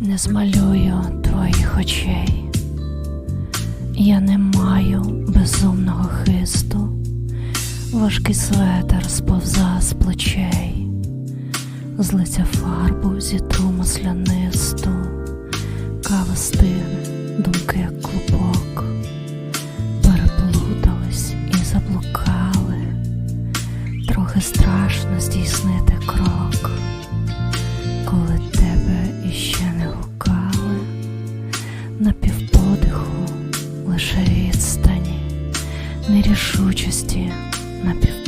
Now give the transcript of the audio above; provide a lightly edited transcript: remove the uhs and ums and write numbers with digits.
Не змалюю твоїх очей, я не маю безумного хисту, важкий светер сповза з плечей, з лиця фарбу зітру маслянисту, кава стине, думки як клубок, переплутались і заблукали, трохи страшно здійснити крок, коли тебе іще не гукали, на півподиху лише відстані, нерішучості на півподиху.